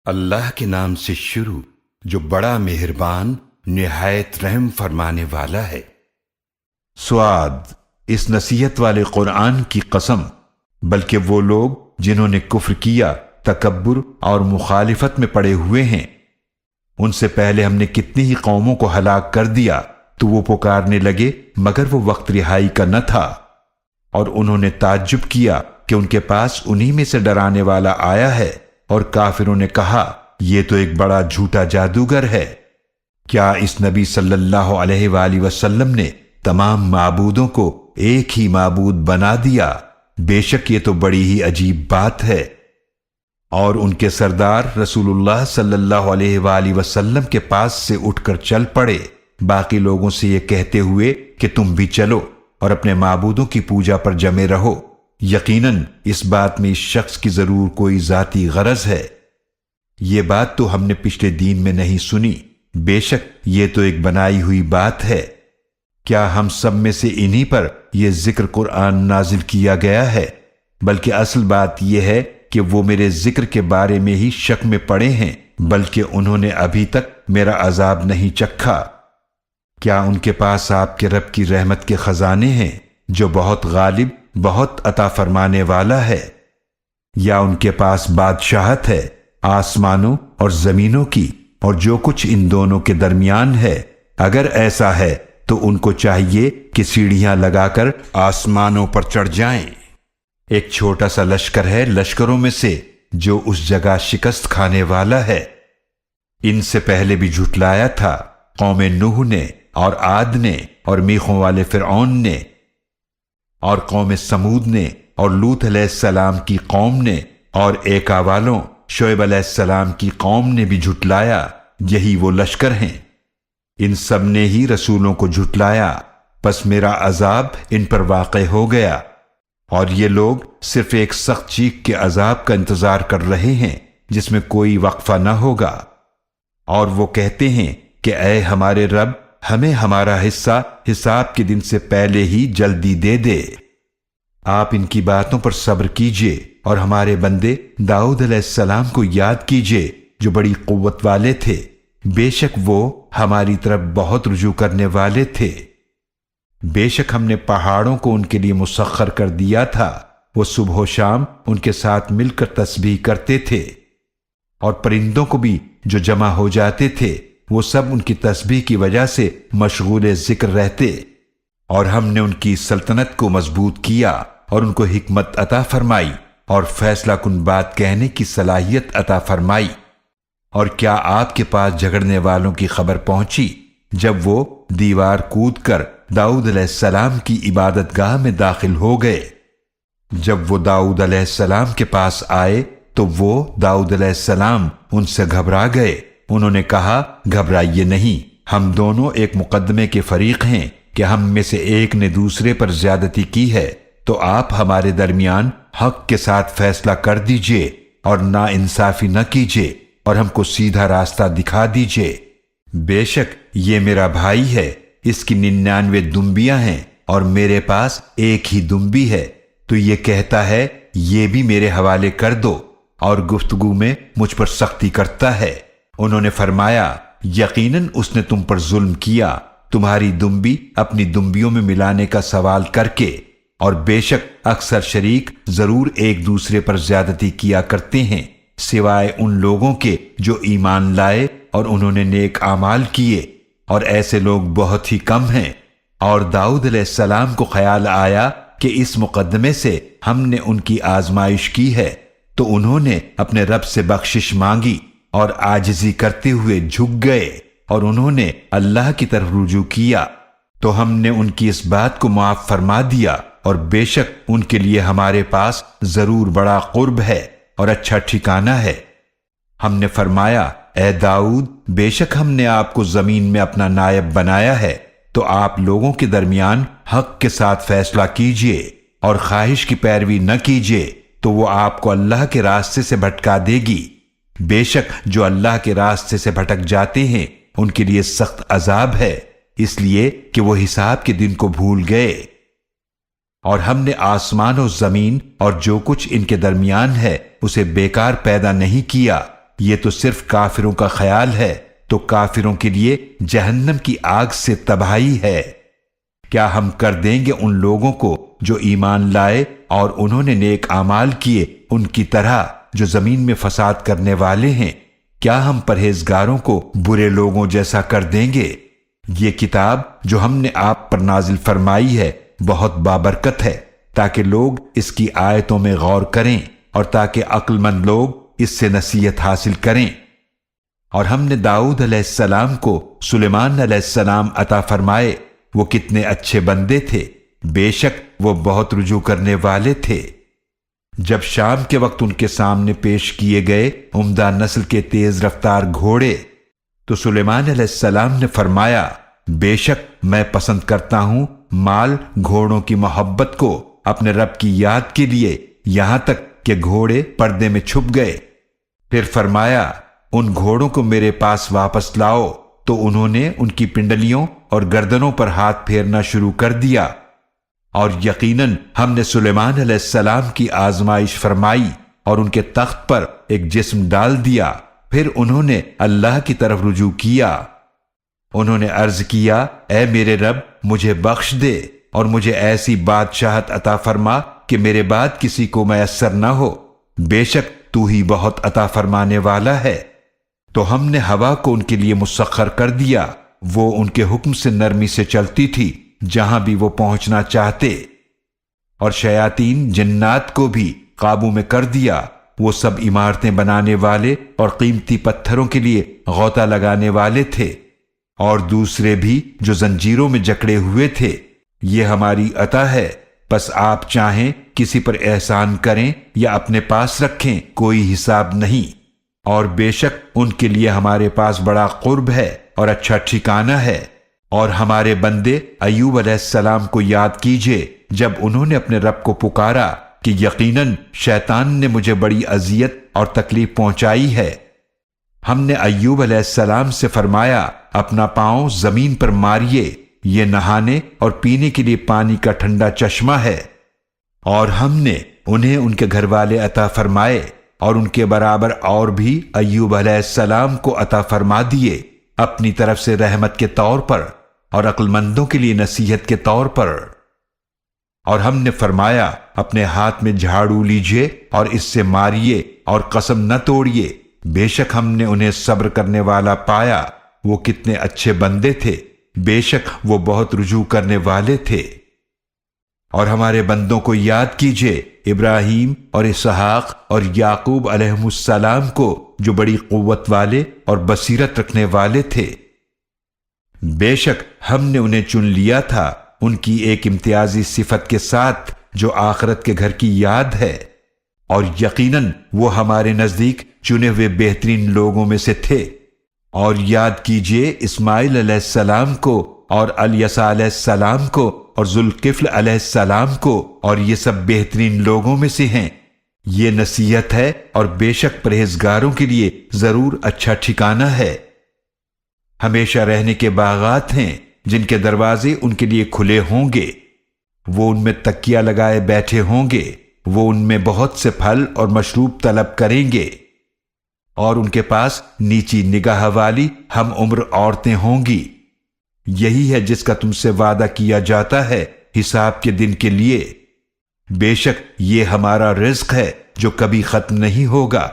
اللہ کے نام سے شروع جو بڑا مہربان نہایت رحم فرمانے والا ہے۔ سعاد، اس نصیحت والے قرآن کی قسم، بلکہ وہ لوگ جنہوں نے کفر کیا تکبر اور مخالفت میں پڑے ہوئے ہیں، ان سے پہلے ہم نے کتنی ہی قوموں کو ہلاک کر دیا تو وہ پکارنے لگے مگر وہ وقت رہائی کا نہ تھا، اور انہوں نے تعجب کیا کہ ان کے پاس انہی میں سے ڈرانے والا آیا ہے، اور کافروں نے کہا یہ تو ایک بڑا جھوٹا جادوگر ہے۔ کیا اس نبی صلی اللہ علیہ وآلہ وسلم نے تمام معبودوں کو ایک ہی معبود بنا دیا؟ بے شک یہ تو بڑی ہی عجیب بات ہے۔ اور ان کے سردار رسول اللہ صلی اللہ علیہ وآلہ وسلم کے پاس سے اٹھ کر چل پڑے، باقی لوگوں سے یہ کہتے ہوئے کہ تم بھی چلو اور اپنے معبودوں کی پوجا پر جمے رہو، یقیناً اس بات میں اس شخص کی ضرور کوئی ذاتی غرض ہے۔ یہ بات تو ہم نے پچھلے دین میں نہیں سنی، بے شک یہ تو ایک بنائی ہوئی بات ہے۔ کیا ہم سب میں سے انہی پر یہ ذکر قرآن نازل کیا گیا ہے؟ بلکہ اصل بات یہ ہے کہ وہ میرے ذکر کے بارے میں ہی شک میں پڑے ہیں، بلکہ انہوں نے ابھی تک میرا عذاب نہیں چکھا۔ کیا ان کے پاس آپ کے رب کی رحمت کے خزانے ہیں جو بہت غالب، بہت عطا فرمانے والا ہے؟ یا ان کے پاس بادشاہت ہے آسمانوں اور زمینوں کی اور جو کچھ ان دونوں کے درمیان ہے؟ اگر ایسا ہے تو ان کو چاہیے کہ سیڑھیاں لگا کر آسمانوں پر چڑھ جائیں۔ ایک چھوٹا سا لشکر ہے لشکروں میں سے جو اس جگہ شکست کھانے والا ہے۔ ان سے پہلے بھی جھٹلایا تھا قوم نوح نے اور عاد نے اور میخوں والے فرعون نے اور قوم سمود نے اور لوط علیہ السلام کی قوم نے اور ایکا والوں شعیب علیہ السلام کی قوم نے بھی جھٹلایا، یہی وہ لشکر ہیں۔ ان سب نے ہی رسولوں کو جھٹلایا، پس میرا عذاب ان پر واقع ہو گیا، اور یہ لوگ صرف ایک سخت چیخ کے عذاب کا انتظار کر رہے ہیں جس میں کوئی وقفہ نہ ہوگا۔ اور وہ کہتے ہیں کہ اے ہمارے رب، ہمیں ہمارا حصہ حساب کے دن سے پہلے ہی جلدی دے دے۔ آپ ان کی باتوں پر صبر کیجئے اور ہمارے بندے داؤد علیہ السلام کو یاد کیجئے جو بڑی قوت والے تھے، بے شک وہ ہماری طرف بہت رجوع کرنے والے تھے۔ بے شک ہم نے پہاڑوں کو ان کے لیے مسخر کر دیا تھا، وہ صبح و شام ان کے ساتھ مل کر تسبیح کرتے تھے، اور پرندوں کو بھی جو جمع ہو جاتے تھے وہ سب ان کی تسبیح کی وجہ سے مشغول ذکر رہتے، اور ہم نے ان کی سلطنت کو مضبوط کیا اور ان کو حکمت عطا فرمائی اور فیصلہ کن بات کہنے کی صلاحیت عطا فرمائی۔ اور کیا آپ کے پاس جھگڑنے والوں کی خبر پہنچی جب وہ دیوار کود کر داؤد علیہ السلام کی عبادت گاہ میں داخل ہو گئے؟ جب وہ داؤد علیہ السلام کے پاس آئے تو وہ داؤد علیہ السلام ان سے گھبرا گئے۔ انہوں نے کہا گھبرائیے نہیں، ہم دونوں ایک مقدمے کے فریق ہیں کہ ہم میں سے ایک نے دوسرے پر زیادتی کی ہے، تو آپ ہمارے درمیان حق کے ساتھ فیصلہ کر دیجئے اور نا انصافی نہ کیجئے اور ہم کو سیدھا راستہ دکھا دیجئے۔ بے شک یہ میرا بھائی ہے، اس کی 99 دمبیاں ہیں اور میرے پاس ایک ہی دمبی ہے، تو یہ کہتا ہے یہ بھی میرے حوالے کر دو، اور گفتگو میں مجھ پر سختی کرتا ہے۔ انہوں نے فرمایا یقیناً اس نے تم پر ظلم کیا، تمہاری دمبی اپنی دمبیوں میں ملانے کا سوال کر کے، اور بے شک اکثر شریک ضرور ایک دوسرے پر زیادتی کیا کرتے ہیں سوائے ان لوگوں کے جو ایمان لائے اور انہوں نے نیک اعمال کیے، اور ایسے لوگ بہت ہی کم ہیں۔ اور داؤد علیہ السلام کو خیال آیا کہ اس مقدمے سے ہم نے ان کی آزمائش کی ہے، تو انہوں نے اپنے رب سے بخشش مانگی اور عاجزی کرتے ہوئے جھک گئے، اور انہوں نے اللہ کی طرف رجوع کیا، تو ہم نے ان کی اس بات کو معاف فرما دیا، اور بے شک ان کے لیے ہمارے پاس ضرور بڑا قرب ہے اور اچھا ٹھکانہ ہے۔ ہم نے فرمایا اے داؤد، بے شک ہم نے آپ کو زمین میں اپنا نائب بنایا ہے، تو آپ لوگوں کے درمیان حق کے ساتھ فیصلہ کیجئے اور خواہش کی پیروی نہ کیجئے، تو وہ آپ کو اللہ کے راستے سے بھٹکا دے گی۔ بے شک جو اللہ کے راستے سے بھٹک جاتے ہیں ان کے لیے سخت عذاب ہے، اس لیے کہ وہ حساب کے دن کو بھول گئے۔ اور ہم نے آسمان و زمین اور جو کچھ ان کے درمیان ہے اسے بیکار پیدا نہیں کیا، یہ تو صرف کافروں کا خیال ہے، تو کافروں کے لیے جہنم کی آگ سے تباہی ہے۔ کیا ہم کر دیں گے ان لوگوں کو جو ایمان لائے اور انہوں نے نیک اعمال کیے ان کی طرح جو زمین میں فساد کرنے والے ہیں؟ کیا ہم پرہیزگاروں کو برے لوگوں جیسا کر دیں گے؟ یہ کتاب جو ہم نے آپ پر نازل فرمائی ہے بہت بابرکت ہے، تاکہ لوگ اس کی آیتوں میں غور کریں اور تاکہ عقل مند لوگ اس سے نصیحت حاصل کریں۔ اور ہم نے داؤد علیہ السلام کو سلیمان علیہ السلام عطا فرمائے، وہ کتنے اچھے بندے تھے، بے شک وہ بہت رجوع کرنے والے تھے۔ جب شام کے وقت ان کے سامنے پیش کیے گئے عمدہ نسل کے تیز رفتار گھوڑے تو سلیمان علیہ السلام نے فرمایا، بے شک میں پسند کرتا ہوں مال گھوڑوں کی محبت کو اپنے رب کی یاد کے لیے، یہاں تک کہ گھوڑے پردے میں چھپ گئے۔ پھر فرمایا، ان گھوڑوں کو میرے پاس واپس لاؤ، تو انہوں نے ان کی پنڈلیوں اور گردنوں پر ہاتھ پھیرنا شروع کر دیا۔ اور یقیناً ہم نے سلیمان علیہ السلام کی آزمائش فرمائی اور ان کے تخت پر ایک جسم ڈال دیا، پھر انہوں نے اللہ کی طرف رجوع کیا۔ انہوں نے عرض کیا، اے میرے رب مجھے بخش دے اور مجھے ایسی بادشاہت عطا فرما کہ میرے بعد کسی کو میسر نہ ہو، بے شک تو ہی بہت عطا فرمانے والا ہے۔ تو ہم نے ہوا کو ان کے لیے مسخر کر دیا، وہ ان کے حکم سے نرمی سے چلتی تھی جہاں بھی وہ پہنچنا چاہتے، اور شیاطین جنات کو بھی قابو میں کر دیا، وہ سب عمارتیں بنانے والے اور قیمتی پتھروں کے لیے غوطہ لگانے والے تھے، اور دوسرے بھی جو زنجیروں میں جکڑے ہوئے تھے۔ یہ ہماری عطا ہے، بس آپ چاہیں کسی پر احسان کریں یا اپنے پاس رکھیں، کوئی حساب نہیں، اور بے شک ان کے لیے ہمارے پاس بڑا قرب ہے اور اچھا ٹھکانہ ہے۔ اور ہمارے بندے ایوب علیہ السلام کو یاد کیجئے جب انہوں نے اپنے رب کو پکارا کہ یقیناً شیطان نے مجھے بڑی اذیت اور تکلیف پہنچائی ہے۔ ہم نے ایوب علیہ السلام سے فرمایا، اپنا پاؤں زمین پر ماریے، یہ نہانے اور پینے کے لیے پانی کا ٹھنڈا چشمہ ہے۔ اور ہم نے انہیں ان کے گھر والے عطا فرمائے اور ان کے برابر اور بھی ایوب علیہ السلام کو عطا فرما دیے، اپنی طرف سے رحمت کے طور پر اور عقل مندوں کے لیے نصیحت کے طور پر۔ اور ہم نے فرمایا، اپنے ہاتھ میں جھاڑو لیجئے اور اس سے ماریے اور قسم نہ توڑیے، بے شک ہم نے انہیں صبر کرنے والا پایا، وہ کتنے اچھے بندے تھے، بے شک وہ بہت رجوع کرنے والے تھے۔ اور ہمارے بندوں کو یاد کیجئے، ابراہیم اور اسحاق اور یعقوب علیہم السلام کو جو بڑی قوت والے اور بصیرت رکھنے والے تھے۔ بے شک ہم نے انہیں چن لیا تھا ان کی ایک امتیازی صفت کے ساتھ جو آخرت کے گھر کی یاد ہے، اور یقیناً وہ ہمارے نزدیک چنے ہوئے بہترین لوگوں میں سے تھے۔ اور یاد کیجئے اسماعیل علیہ السلام کو اور الیسع علیہ السلام کو اور ذوالکفل علیہ السلام کو، اور یہ سب بہترین لوگوں میں سے ہیں۔ یہ نصیحت ہے اور بے شک پرہیزگاروں کے لیے ضرور اچھا ٹھکانہ ہے۔ ہمیشہ رہنے کے باغات ہیں جن کے دروازے ان کے لیے کھلے ہوں گے، وہ ان میں تکیہ لگائے بیٹھے ہوں گے، وہ ان میں بہت سے پھل اور مشروب طلب کریں گے، اور ان کے پاس نیچی نگاہ والی ہم عمر عورتیں ہوں گی۔ یہی ہے جس کا تم سے وعدہ کیا جاتا ہے حساب کے دن کے لیے، بے شک یہ ہمارا رزق ہے جو کبھی ختم نہیں ہوگا۔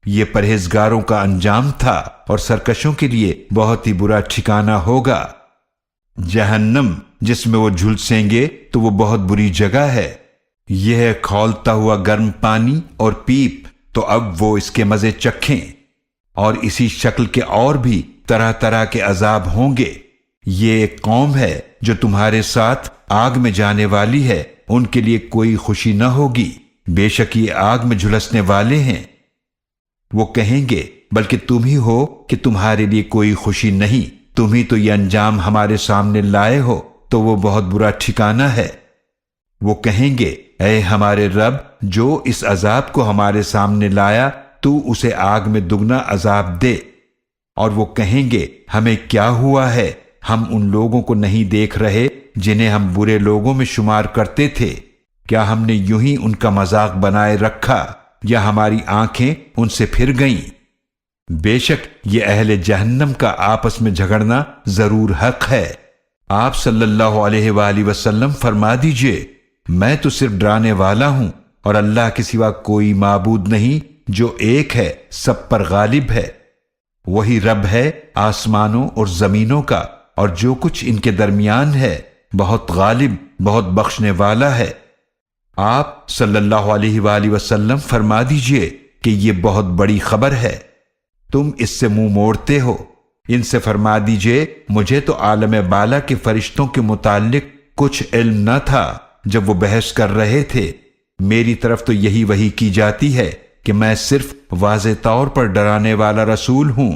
یہ پرہیزگاروں کا انجام تھا اور سرکشوں کے لیے بہت ہی برا ٹھکانہ ہوگا۔ جہنم جس میں وہ جھلسیں گے تو وہ بہت بری جگہ ہے، یہ ہے کھولتا ہوا گرم پانی اور پیپ، تو اب وہ اس کے مزے چکھیں۔ اور اسی شکل کے اور بھی طرح طرح کے عذاب ہوں گے۔ یہ ایک قوم ہے جو تمہارے ساتھ آگ میں جانے والی ہے، ان کے لیے کوئی خوشی نہ ہوگی، بے شک یہ آگ میں جھلسنے والے ہیں۔ وہ کہیں گے بلکہ تم ہی ہو کہ تمہارے لیے کوئی خوشی نہیں، تم ہی تو یہ انجام ہمارے سامنے لائے ہو، تو وہ بہت برا ٹھکانہ ہے۔ وہ کہیں گے، اے ہمارے رب جو اس عذاب کو ہمارے سامنے لایا تو اسے آگ میں دگنا عذاب دے۔ اور وہ کہیں گے، ہمیں کیا ہوا ہے، ہم ان لوگوں کو نہیں دیکھ رہے جنہیں ہم برے لوگوں میں شمار کرتے تھے، کیا ہم نے یوں ہی ان کا مذاق بنائے رکھا یا ہماری آنکھیں ان سے پھر گئیں؟ بے شک یہ اہل جہنم کا آپس میں جھگڑنا ضرور حق ہے۔ آپ صلی اللہ علیہ وآلہ وسلم فرما دیجئے، میں تو صرف ڈرانے والا ہوں، اور اللہ کے سوا کوئی معبود نہیں جو ایک ہے، سب پر غالب ہے۔ وہی رب ہے آسمانوں اور زمینوں کا اور جو کچھ ان کے درمیان ہے، بہت غالب، بہت بخشنے والا ہے۔ آپ صلی اللہ علیہ وآلہ وسلم فرما دیجئے کہ یہ بہت بڑی خبر ہے، تم اس سے منہ موڑتے ہو۔ ان سے فرما دیجئے مجھے تو عالم بالا کے فرشتوں کے متعلق کچھ علم نہ تھا جب وہ بحث کر رہے تھے، میری طرف تو یہی وحی کی جاتی ہے کہ میں صرف واضح طور پر ڈرانے والا رسول ہوں۔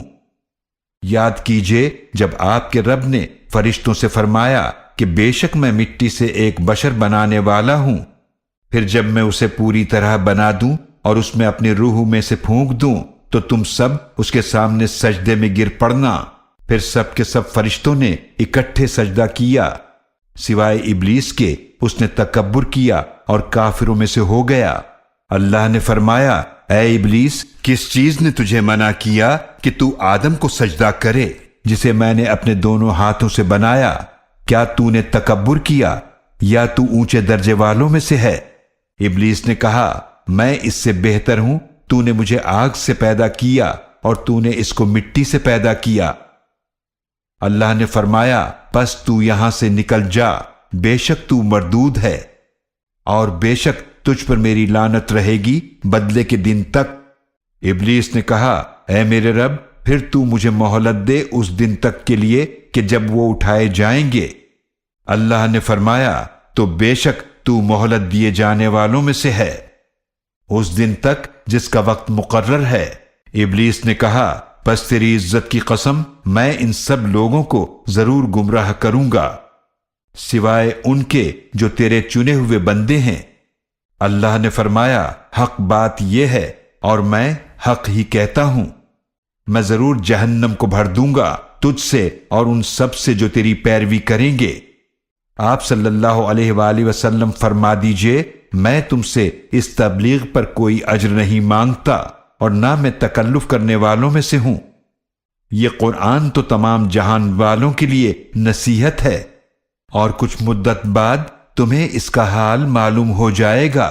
یاد کیجئے جب آپ کے رب نے فرشتوں سے فرمایا کہ بے شک میں مٹی سے ایک بشر بنانے والا ہوں، پھر جب میں اسے پوری طرح بنا دوں اور اس میں اپنی روح میں سے پھونک دوں تو تم سب اس کے سامنے سجدے میں گر پڑنا۔ پھر سب کے سب فرشتوں نے اکٹھے سجدہ کیا سوائے ابلیس کے، اس نے تکبر کیا اور کافروں میں سے ہو گیا۔ اللہ نے فرمایا، اے ابلیس، کس چیز نے تجھے منع کیا کہ تو آدم کو سجدہ کرے جسے میں نے اپنے دونوں ہاتھوں سے بنایا؟ کیا تو نے تکبر کیا یا تو اونچے درجے والوں میں سے ہے؟ ابلیس نے کہا، میں اس سے بہتر ہوں، تو نے مجھے آگ سے پیدا کیا اور تو نے اس کو مٹی سے پیدا کیا۔ اللہ نے فرمایا، پس تو یہاں سے نکل جا، بے شک تو مردود ہے، اور بے شک تجھ پر میری لعنت رہے گی بدلے کے دن تک۔ ابلیس نے کہا، اے میرے رب، پھر تو مجھے مہلت دے اس دن تک کے لیے کہ جب وہ اٹھائے جائیں گے۔ اللہ نے فرمایا، تو بے شک تو مہلت دیے جانے والوں میں سے ہے، اس دن تک جس کا وقت مقرر ہے۔ ابلیس نے کہا، پس تیری عزت کی قسم میں ان سب لوگوں کو ضرور گمراہ کروں گا سوائے ان کے جو تیرے چنے ہوئے بندے ہیں۔ اللہ نے فرمایا، حق بات یہ ہے اور میں حق ہی کہتا ہوں، میں ضرور جہنم کو بھر دوں گا تجھ سے اور ان سب سے جو تیری پیروی کریں گے۔ آپ صلی اللہ علیہ وآلہ وسلم فرما دیجئے، میں تم سے اس تبلیغ پر کوئی اجر نہیں مانگتا اور نہ میں تکلف کرنے والوں میں سے ہوں۔ یہ قرآن تو تمام جہان والوں کے لیے نصیحت ہے، اور کچھ مدت بعد تمہیں اس کا حال معلوم ہو جائے گا۔